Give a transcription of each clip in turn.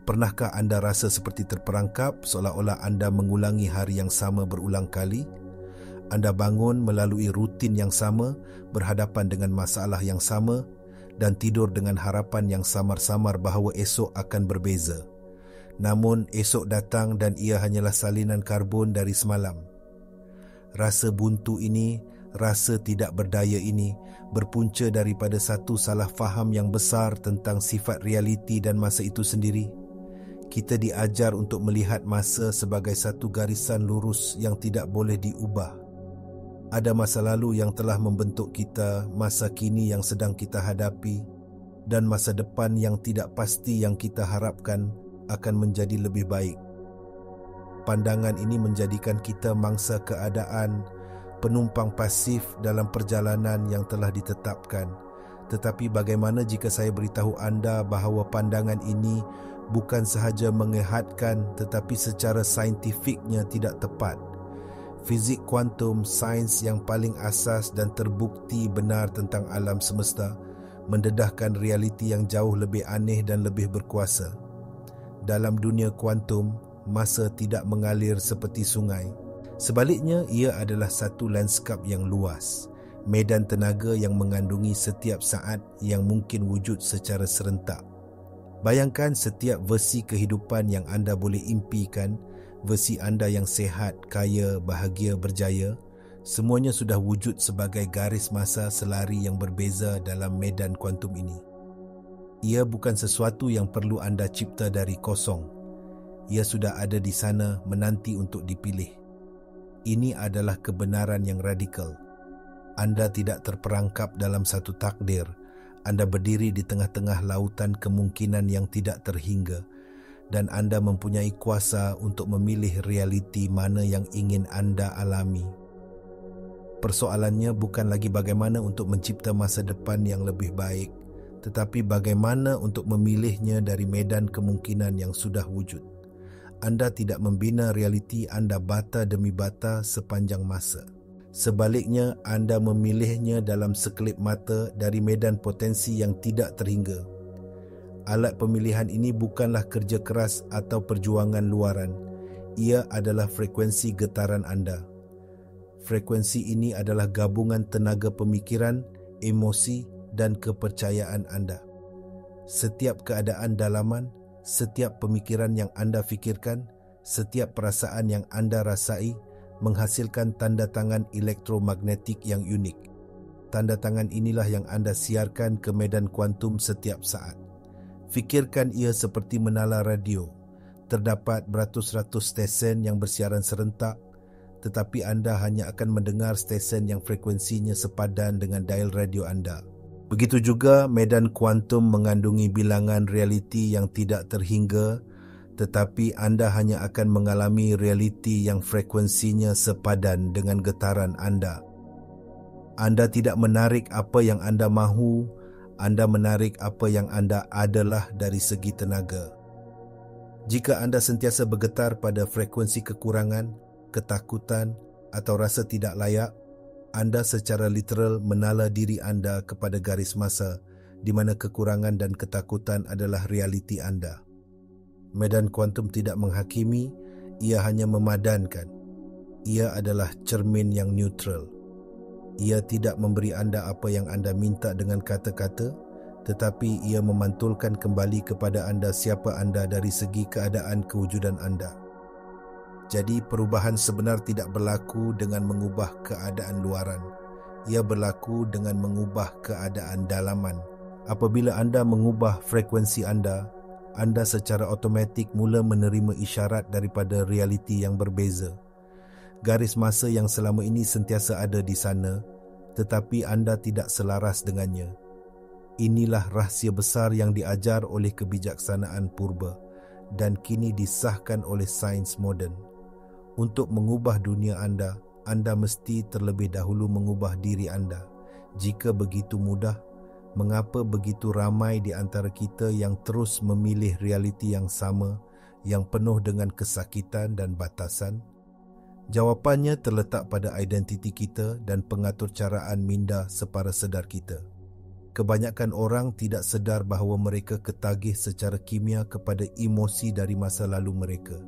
Pernahkah anda rasa seperti terperangkap, seolah-olah anda mengulangi hari yang sama berulang kali? Anda bangun melalui rutin yang sama, berhadapan dengan masalah yang sama, dan tidur dengan harapan yang samar-samar bahawa esok akan berbeza. Namun, esok datang dan ia hanyalah salinan karbon dari semalam. Rasa buntu ini, rasa tidak berdaya ini, berpunca daripada satu salah faham yang besar tentang sifat realiti dan masa itu sendiri. Kita diajar untuk melihat masa sebagai satu garisan lurus yang tidak boleh diubah. Ada masa lalu yang telah membentuk kita, masa kini yang sedang kita hadapi, dan masa depan yang tidak pasti yang kita harapkan akan menjadi lebih baik. Pandangan ini menjadikan kita mangsa keadaan, penumpang pasif dalam perjalanan yang telah ditetapkan. Tetapi bagaimana jika saya beritahu anda bahawa pandangan ini bukan sahaja mengehatkan tetapi secara saintifiknya tidak tepat? Fizik kuantum, sains yang paling asas dan terbukti benar tentang alam semesta, mendedahkan realiti yang jauh lebih aneh dan lebih berkuasa. Dalam dunia kuantum, masa tidak mengalir seperti sungai. Sebaliknya, ia adalah satu lanskap yang luas, medan tenaga yang mengandungi setiap saat yang mungkin wujud secara serentak. Bayangkan setiap versi kehidupan yang anda boleh impikan, versi anda yang sehat, kaya, bahagia, berjaya, semuanya sudah wujud sebagai garis masa selari yang berbeza dalam medan kuantum ini. Ia bukan sesuatu yang perlu anda cipta dari kosong. Ia sudah ada di sana menanti untuk dipilih. Ini adalah kebenaran yang radikal. Anda tidak terperangkap dalam satu takdir. Anda berdiri di tengah-tengah lautan kemungkinan yang tidak terhingga, dan anda mempunyai kuasa untuk memilih realiti mana yang ingin anda alami. Persoalannya bukan lagi bagaimana untuk mencipta masa depan yang lebih baik, tetapi bagaimana untuk memilihnya dari medan kemungkinan yang sudah wujud. Anda tidak membina realiti anda bata demi bata sepanjang masa. Sebaliknya, anda memilihnya dalam sekelip mata dari medan potensi yang tidak terhingga. Alat pemilihan ini bukanlah kerja keras atau perjuangan luaran. Ia adalah frekuensi getaran anda. Frekuensi ini adalah gabungan tenaga pemikiran, emosi dan kepercayaan anda. Setiap keadaan dalaman, setiap pemikiran yang anda fikirkan, setiap perasaan yang anda rasai menghasilkan tanda tangan elektromagnetik yang unik. Tanda tangan inilah yang anda siarkan ke medan kuantum setiap saat. Fikirkan ia seperti menala radio. Terdapat beratus-ratus stesen yang bersiaran serentak, tetapi anda hanya akan mendengar stesen yang frekuensinya sepadan dengan dial radio anda. Begitu juga medan kuantum mengandungi bilangan realiti yang tidak terhingga, tetapi anda hanya akan mengalami realiti yang frekuensinya sepadan dengan getaran anda. Anda tidak menarik apa yang anda mahu, anda menarik apa yang anda adalah dari segi tenaga. Jika anda sentiasa bergetar pada frekuensi kekurangan, ketakutan atau rasa tidak layak, anda secara literal menala diri anda kepada garis masa di mana kekurangan dan ketakutan adalah realiti anda. Medan kuantum tidak menghakimi, ia hanya memadankan. Ia adalah cermin yang neutral. Ia tidak memberi anda apa yang anda minta dengan kata-kata, tetapi ia memantulkan kembali kepada anda siapa anda dari segi keadaan kewujudan anda. Jadi perubahan sebenar tidak berlaku dengan mengubah keadaan luaran. Ia berlaku dengan mengubah keadaan dalaman. Apabila anda mengubah frekuensi anda secara automatik mula menerima isyarat daripada realiti yang berbeza. Garis masa yang selama ini sentiasa ada di sana, tetapi anda tidak selaras dengannya. Inilah rahsia besar yang diajar oleh kebijaksanaan purba dan kini disahkan oleh sains moden. Untuk mengubah dunia anda mesti terlebih dahulu mengubah diri anda. Jika begitu mudah, mengapa begitu ramai di antara kita yang terus memilih realiti yang sama, yang penuh dengan kesakitan dan batasan? Jawapannya terletak pada identiti kita dan pengaturcaraan minda separa sedar kita. Kebanyakan orang tidak sedar bahawa mereka ketagih secara kimia kepada emosi dari masa lalu mereka.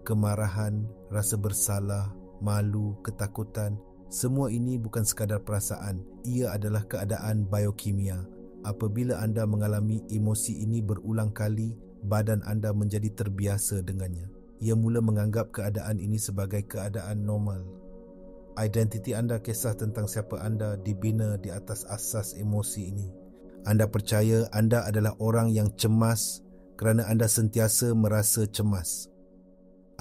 Kemarahan, rasa bersalah, malu, ketakutan, semua ini bukan sekadar perasaan. Ia adalah keadaan biokimia. Apabila anda mengalami emosi ini berulang kali, badan anda menjadi terbiasa dengannya. Ia mula menganggap keadaan ini sebagai keadaan normal. Identiti anda, kisah tentang siapa anda, dibina di atas asas emosi ini. Anda percaya anda adalah orang yang cemas kerana anda sentiasa merasa cemas.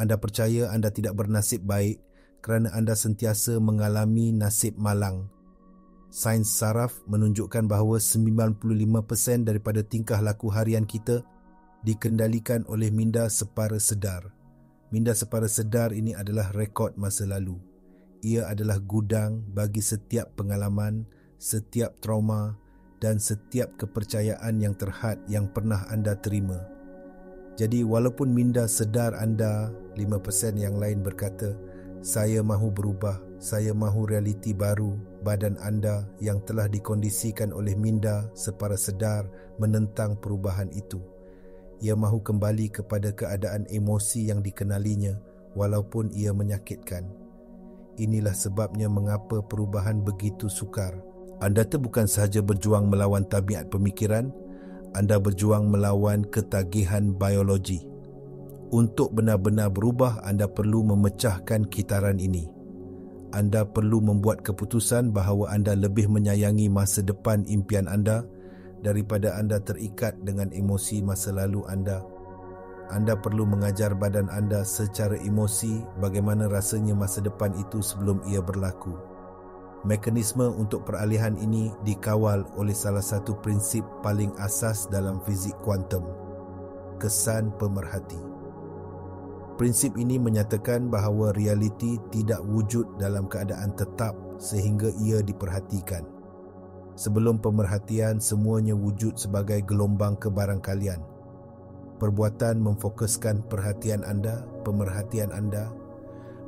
Anda percaya anda tidak bernasib baik kerana anda sentiasa mengalami nasib malang. Sains saraf menunjukkan bahawa 95% daripada tingkah laku harian kita dikendalikan oleh minda separa sedar. Minda separa sedar ini adalah rekod masa lalu. Ia adalah gudang bagi setiap pengalaman, setiap trauma dan setiap kepercayaan yang terhad yang pernah anda terima. Jadi walaupun minda sedar anda, 5% yang lain berkata, saya mahu berubah, saya mahu realiti baru, badan anda yang telah dikondisikan oleh minda separa sedar menentang perubahan itu. Ia mahu kembali kepada keadaan emosi yang dikenalinya walaupun ia menyakitkan. Inilah sebabnya mengapa perubahan begitu sukar. Anda tu bukan sahaja berjuang melawan tabiat pemikiran, anda berjuang melawan ketagihan biologi. Untuk benar-benar berubah, anda perlu memecahkan kitaran ini. Anda perlu membuat keputusan bahawa anda lebih menyayangi masa depan impian anda daripada anda terikat dengan emosi masa lalu anda. Anda perlu mengajar badan anda secara emosi bagaimana rasanya masa depan itu sebelum ia berlaku. Mekanisme untuk peralihan ini dikawal oleh salah satu prinsip paling asas dalam fizik kuantum, kesan pemerhati. Prinsip ini menyatakan bahawa realiti tidak wujud dalam keadaan tetap sehingga ia diperhatikan. Sebelum pemerhatian, semuanya wujud sebagai gelombang kebarangkalian. Perbuatan memfokuskan perhatian anda, pemerhatian anda,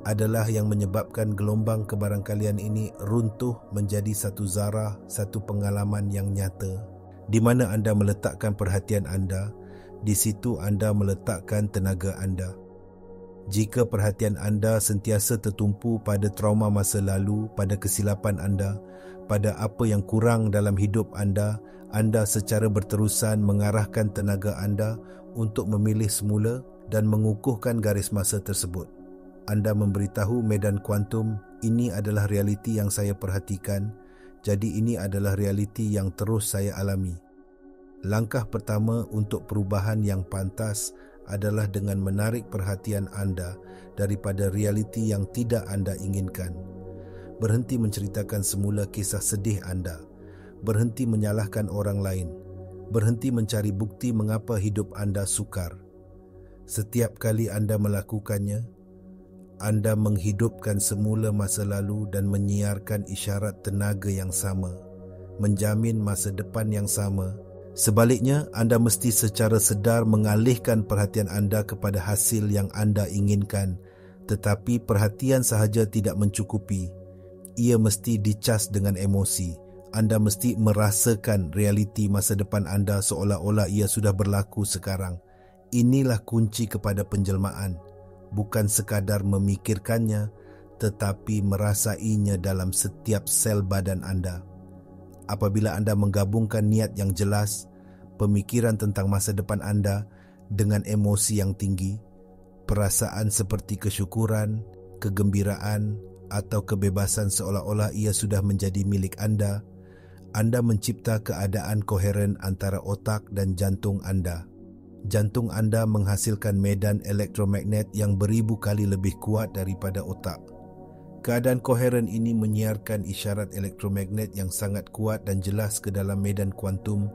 adalah yang menyebabkan gelombang kebarangkalian ini runtuh menjadi satu zarah, satu pengalaman yang nyata. Di mana anda meletakkan perhatian anda, di situ anda meletakkan tenaga anda. Jika perhatian anda sentiasa tertumpu pada trauma masa lalu, pada kesilapan anda, pada apa yang kurang dalam hidup anda secara berterusan mengarahkan tenaga anda untuk memilih semula dan mengukuhkan garis masa tersebut. Anda memberitahu medan kuantum, ini adalah realiti yang saya perhatikan, jadi ini adalah realiti yang terus saya alami. Langkah pertama untuk perubahan yang pantas adalah dengan menarik perhatian anda daripada realiti yang tidak anda inginkan. Berhenti menceritakan semula kisah sedih anda. Berhenti menyalahkan orang lain. Berhenti mencari bukti mengapa hidup anda sukar. Setiap kali anda melakukannya, anda menghidupkan semula masa lalu dan menyiarkan isyarat tenaga yang sama, menjamin masa depan yang sama. Sebaliknya, anda mesti secara sedar mengalihkan perhatian anda kepada hasil yang anda inginkan, tetapi perhatian sahaja tidak mencukupi. Ia mesti dicas dengan emosi. Anda mesti merasakan realiti masa depan anda seolah-olah ia sudah berlaku sekarang. Inilah kunci kepada penjelmaan. Bukan sekadar memikirkannya, tetapi merasainya dalam setiap sel badan anda. Apabila anda menggabungkan niat yang jelas, pemikiran tentang masa depan anda dengan emosi yang tinggi, perasaan seperti kesyukuran, kegembiraan, atau kebebasan seolah-olah ia sudah menjadi milik anda mencipta keadaan koheren antara otak dan jantung anda. Jantung anda menghasilkan medan elektromagnet yang beribu kali lebih kuat daripada otak. Keadaan koheren ini menyiarkan isyarat elektromagnet yang sangat kuat dan jelas ke dalam medan kuantum,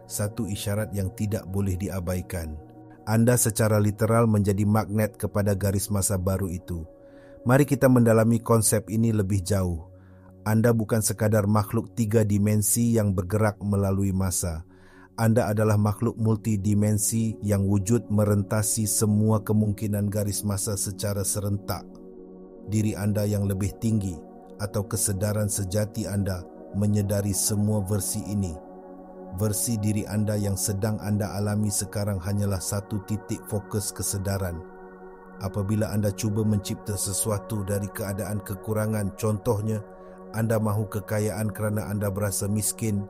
satu isyarat yang tidak boleh diabaikan. Anda secara literal menjadi magnet kepada garis masa baru itu. Mari kita mendalami konsep ini lebih jauh. Anda bukan sekadar makhluk 3 dimensi yang bergerak melalui masa. Anda adalah makhluk multidimensi yang wujud merentasi semua kemungkinan garis masa secara serentak. Diri anda yang lebih tinggi atau kesedaran sejati anda menyedari semua versi ini. Versi diri anda yang sedang anda alami sekarang hanyalah satu titik fokus kesedaran. Apabila anda cuba mencipta sesuatu dari keadaan kekurangan, contohnya, anda mahu kekayaan kerana anda berasa miskin,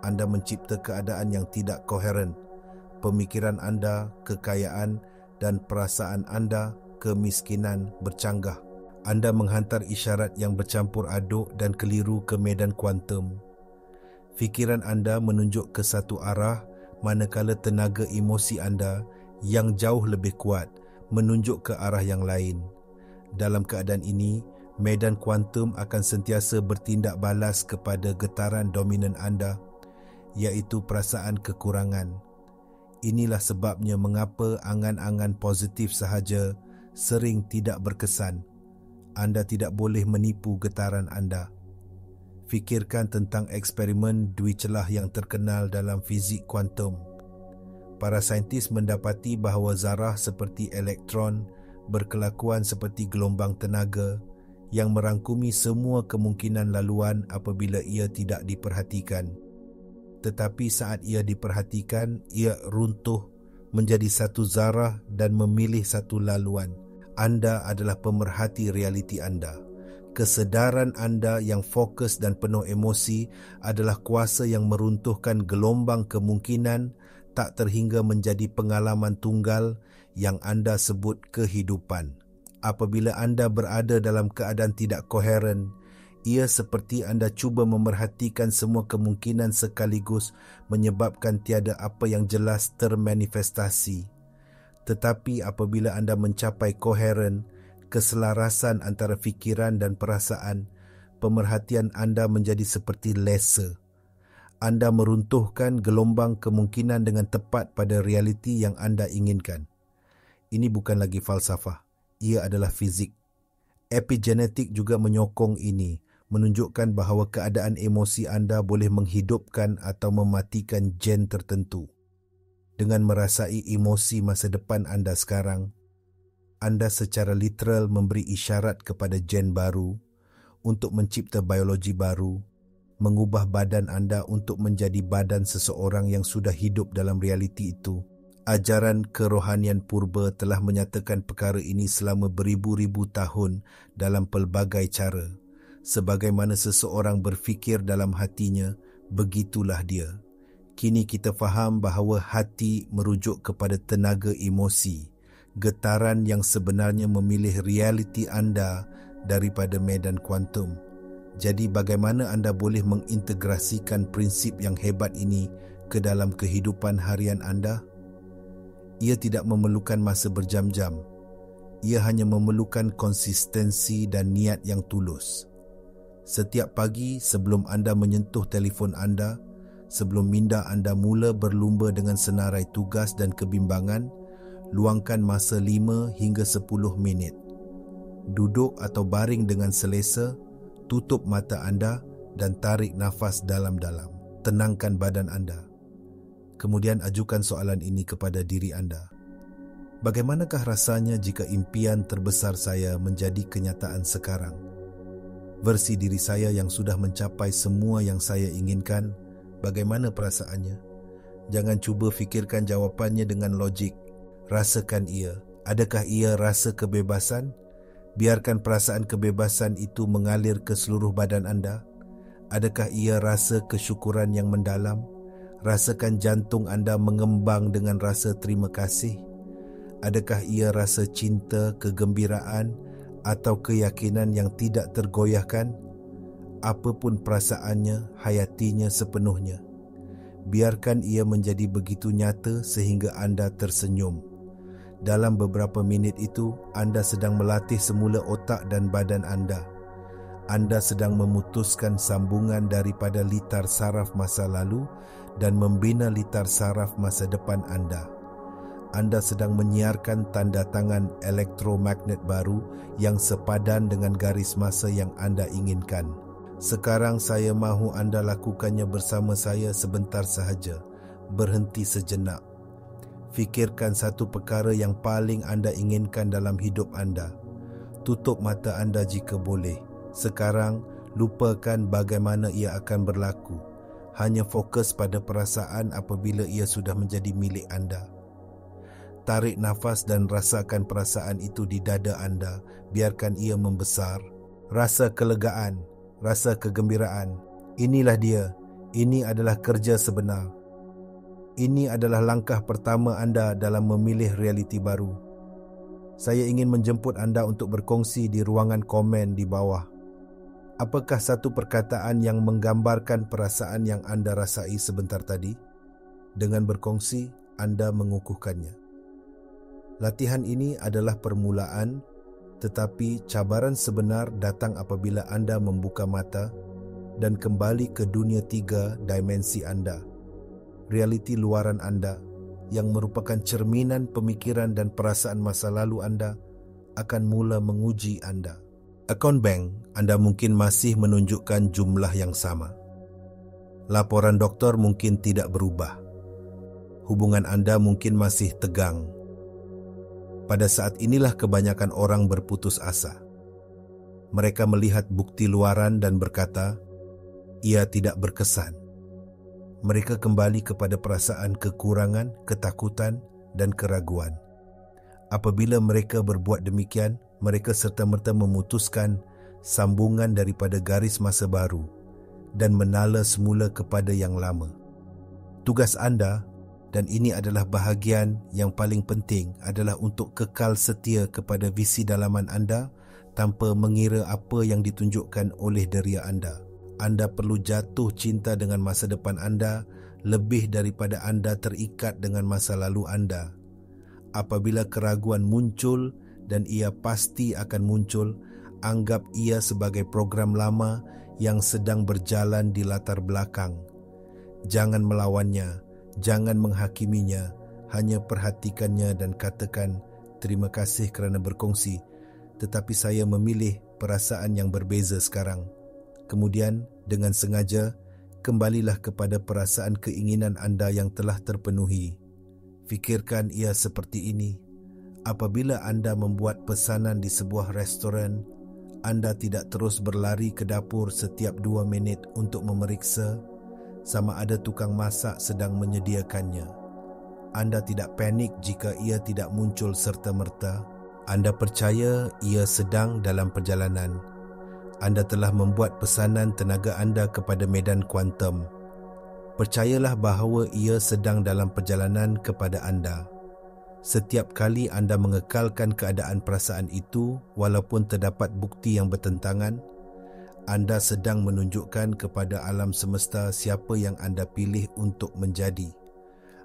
anda mencipta keadaan yang tidak koheren. Pemikiran anda, kekayaan dan perasaan anda, kemiskinan bercanggah. Anda menghantar isyarat yang bercampur aduk dan keliru ke medan kuantum. Fikiran anda menunjuk ke satu arah, manakala tenaga emosi anda yang jauh lebih kuat menunjuk ke arah yang lain. Dalam keadaan ini, medan kuantum akan sentiasa bertindak balas kepada getaran dominan anda, iaitu perasaan kekurangan. Inilah sebabnya mengapa angan-angan positif sahaja sering tidak berkesan. Anda tidak boleh menipu getaran anda. Fikirkan tentang eksperimen dui celah yang terkenal dalam fizik kuantum. Para saintis mendapati bahawa zarah seperti elektron berkelakuan seperti gelombang tenaga yang merangkumi semua kemungkinan laluan apabila ia tidak diperhatikan. Tetapi saat ia diperhatikan, ia runtuh menjadi satu zarah dan memilih satu laluan. Anda adalah pemerhati realiti anda. Kesedaran anda yang fokus dan penuh emosi adalah kuasa yang meruntuhkan gelombang kemungkinan tak terhingga menjadi pengalaman tunggal yang anda sebut kehidupan. Apabila anda berada dalam keadaan tidak koheren, ia seperti anda cuba memerhatikan semua kemungkinan sekaligus menyebabkan tiada apa yang jelas termanifestasi. Tetapi apabila anda mencapai koheren, keselarasan antara fikiran dan perasaan, pemerhatian anda menjadi seperti laser. Anda meruntuhkan gelombang kemungkinan dengan tepat pada realiti yang anda inginkan. Ini bukan lagi falsafah, ia adalah fizik. Epigenetik juga menyokong ini, menunjukkan bahawa keadaan emosi anda boleh menghidupkan atau mematikan gen tertentu. Dengan merasai emosi masa depan anda sekarang, anda secara literal memberi isyarat kepada gen baru untuk mencipta biologi baru, mengubah badan anda untuk menjadi badan seseorang yang sudah hidup dalam realiti itu. Ajaran kerohanian purba telah menyatakan perkara ini selama beribu-ribu tahun dalam pelbagai cara. Sebagaimana seseorang berfikir dalam hatinya, begitulah dia. Kini kita faham bahawa hati merujuk kepada tenaga emosi, getaran yang sebenarnya memilih realiti anda daripada medan kuantum. Jadi bagaimana anda boleh mengintegrasikan prinsip yang hebat ini ke dalam kehidupan harian anda? Ia tidak memerlukan masa berjam-jam. Ia hanya memerlukan konsistensi dan niat yang tulus. Setiap pagi sebelum anda menyentuh telefon anda, sebelum minda anda mula berlumba dengan senarai tugas dan kebimbangan, luangkan masa 5 hingga 10 minit. Duduk atau baring dengan selesa, tutup mata anda dan tarik nafas dalam-dalam. Tenangkan badan anda. Kemudian ajukan soalan ini kepada diri anda. Bagaimanakah rasanya jika impian terbesar saya menjadi kenyataan sekarang? Versi diri saya yang sudah mencapai semua yang saya inginkan, bagaimana perasaannya? Jangan cuba fikirkan jawapannya dengan logik. Rasakan ia. Adakah ia rasa kebebasan? Biarkan perasaan kebebasan itu mengalir ke seluruh badan anda. Adakah ia rasa kesyukuran yang mendalam? Rasakan jantung anda mengembang dengan rasa terima kasih. Adakah ia rasa cinta, kegembiraan atau keyakinan yang tidak tergoyahkan? Apapun perasaannya, hayatinya sepenuhnya. Biarkan ia menjadi begitu nyata sehingga anda tersenyum. Dalam beberapa minit itu, anda sedang melatih semula otak dan badan anda. Anda sedang memutuskan sambungan daripada litar saraf masa lalu dan membina litar saraf masa depan anda. Anda sedang menyiarkan tanda tangan elektromagnet baru yang sepadan dengan garis masa yang anda inginkan. Sekarang saya mahu anda lakukannya bersama saya sebentar sahaja. Berhenti sejenak. Fikirkan satu perkara yang paling anda inginkan dalam hidup anda. Tutup mata anda jika boleh. Sekarang, lupakan bagaimana ia akan berlaku. Hanya fokus pada perasaan apabila ia sudah menjadi milik anda. Tarik nafas dan rasakan perasaan itu di dada anda. Biarkan ia membesar. Rasa kelegaan, rasa kegembiraan. Inilah dia. Ini adalah kerja sebenar. Ini adalah langkah pertama anda dalam memilih realiti baru. Saya ingin menjemput anda untuk berkongsi di ruangan komen di bawah. Apakah satu perkataan yang menggambarkan perasaan yang anda rasai sebentar tadi? Dengan berkongsi, anda mengukuhkannya. Latihan ini adalah permulaan, tetapi cabaran sebenar datang apabila anda membuka mata dan kembali ke dunia 3 dimensi anda. Realiti luaran anda yang merupakan cerminan pemikiran dan perasaan masa lalu anda akan mula menguji anda. Akaun bank anda mungkin masih menunjukkan jumlah yang sama. Laporan doktor mungkin tidak berubah. Hubungan anda mungkin masih tegang. Pada saat inilah kebanyakan orang berputus asa. Mereka melihat bukti luaran dan berkata, ia tidak berkesan. Mereka kembali kepada perasaan kekurangan, ketakutan, dan keraguan. Apabila mereka berbuat demikian, mereka serta-merta memutuskan sambungan daripada garis masa baru dan menala semula kepada yang lama. Tugas anda, dan ini adalah bahagian yang paling penting, adalah untuk kekal setia kepada visi dalaman anda tanpa mengira apa yang ditunjukkan oleh deria anda. Anda perlu jatuh cinta dengan masa depan anda lebih daripada anda terikat dengan masa lalu anda. Apabila keraguan muncul, dan ia pasti akan muncul, anggap ia sebagai program lama yang sedang berjalan di latar belakang. Jangan melawannya, jangan menghakiminya, hanya perhatikannya dan katakan, terima kasih kerana berkongsi, tetapi saya memilih perasaan yang berbeza sekarang. Kemudian, dengan sengaja, kembalilah kepada perasaan keinginan anda yang telah terpenuhi. Fikirkan ia seperti ini. Apabila anda membuat pesanan di sebuah restoran, anda tidak terus berlari ke dapur setiap 2 minit untuk memeriksa sama ada tukang masak sedang menyediakannya. Anda tidak panik jika ia tidak muncul serta-merta. Anda percaya ia sedang dalam perjalanan. Anda telah membuat pesanan tenaga anda kepada medan kuantum. Percayalah bahawa ia sedang dalam perjalanan kepada anda. Setiap kali anda mengekalkan keadaan perasaan itu, walaupun terdapat bukti yang bertentangan, anda sedang menunjukkan kepada alam semesta siapa yang anda pilih untuk menjadi.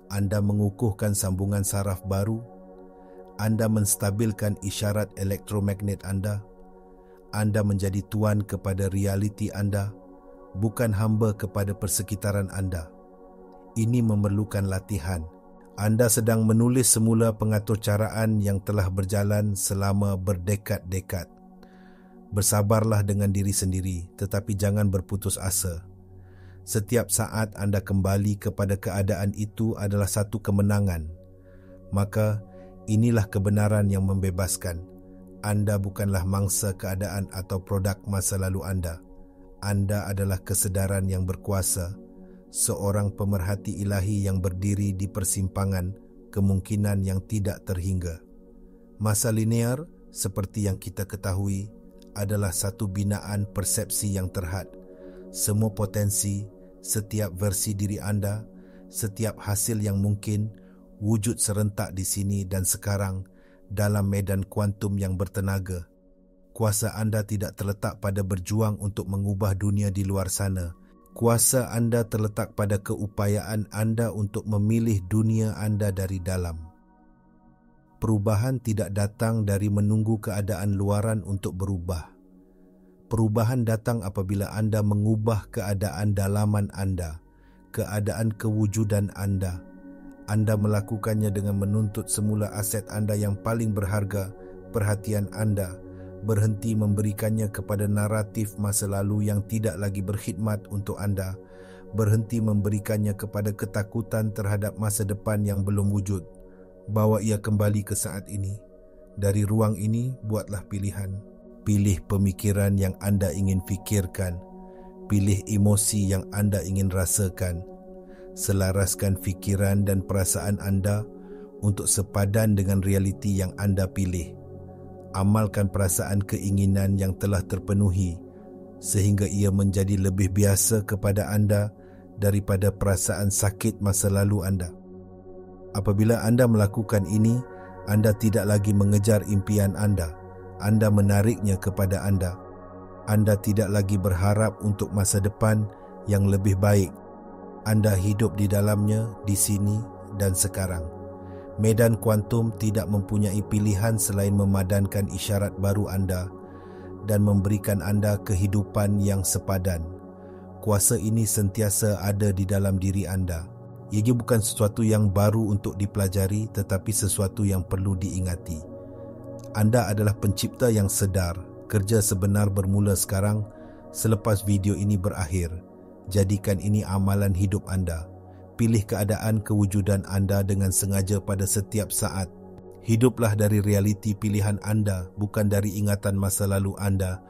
Anda mengukuhkan sambungan saraf baru. Anda menstabilkan isyarat elektromagnet anda. Anda menjadi tuan kepada realiti anda, bukan hamba kepada persekitaran anda. Ini memerlukan latihan. Anda sedang menulis semula pengaturcaraan yang telah berjalan selama berdekad-dekad. Bersabarlah dengan diri sendiri, tetapi jangan berputus asa. Setiap saat anda kembali kepada keadaan itu adalah satu kemenangan. Maka, inilah kebenaran yang membebaskan. Anda bukanlah mangsa keadaan atau produk masa lalu anda. Anda adalah kesedaran yang berkuasa, seorang pemerhati ilahi yang berdiri di persimpangan kemungkinan yang tidak terhingga. Masa linear, seperti yang kita ketahui, adalah satu binaan persepsi yang terhad. Semua potensi, setiap versi diri anda, setiap hasil yang mungkin, wujud serentak di sini dan sekarang dalam medan kuantum yang bertenaga. Kuasa anda tidak terletak pada berjuang untuk mengubah dunia di luar sana. Kuasa anda terletak pada keupayaan anda untuk memilih dunia anda dari dalam. Perubahan tidak datang dari menunggu keadaan luaran untuk berubah. Perubahan datang apabila anda mengubah keadaan dalaman anda, keadaan kewujudan anda. Anda melakukannya dengan menuntut semula aset anda yang paling berharga, perhatian anda, berhenti memberikannya kepada naratif masa lalu yang tidak lagi berkhidmat untuk anda, berhenti memberikannya kepada ketakutan terhadap masa depan yang belum wujud. Bawa ia kembali ke saat ini. Dari ruang ini, buatlah pilihan. Pilih pemikiran yang anda ingin fikirkan. Pilih emosi yang anda ingin rasakan. Selaraskan fikiran dan perasaan anda untuk sepadan dengan realiti yang anda pilih. Amalkan perasaan keinginan yang telah terpenuhi sehingga ia menjadi lebih biasa kepada anda daripada perasaan sakit masa lalu anda. Apabila anda melakukan ini, anda tidak lagi mengejar impian anda. Anda menariknya kepada anda. Anda tidak lagi berharap untuk masa depan yang lebih baik. Anda hidup di dalamnya, di sini dan sekarang. Medan kuantum tidak mempunyai pilihan selain memadankan isyarat baru anda dan memberikan anda kehidupan yang sepadan. Kuasa ini sentiasa ada di dalam diri anda. Ia bukan sesuatu yang baru untuk dipelajari, tetapi sesuatu yang perlu diingati. Anda adalah pencipta yang sedar. Kerja sebenar bermula sekarang selepas video ini berakhir. Jadikan ini amalan hidup anda. Pilih keadaan kewujudan anda dengan sengaja pada setiap saat. Hiduplah dari realiti pilihan anda, bukan dari ingatan masa lalu anda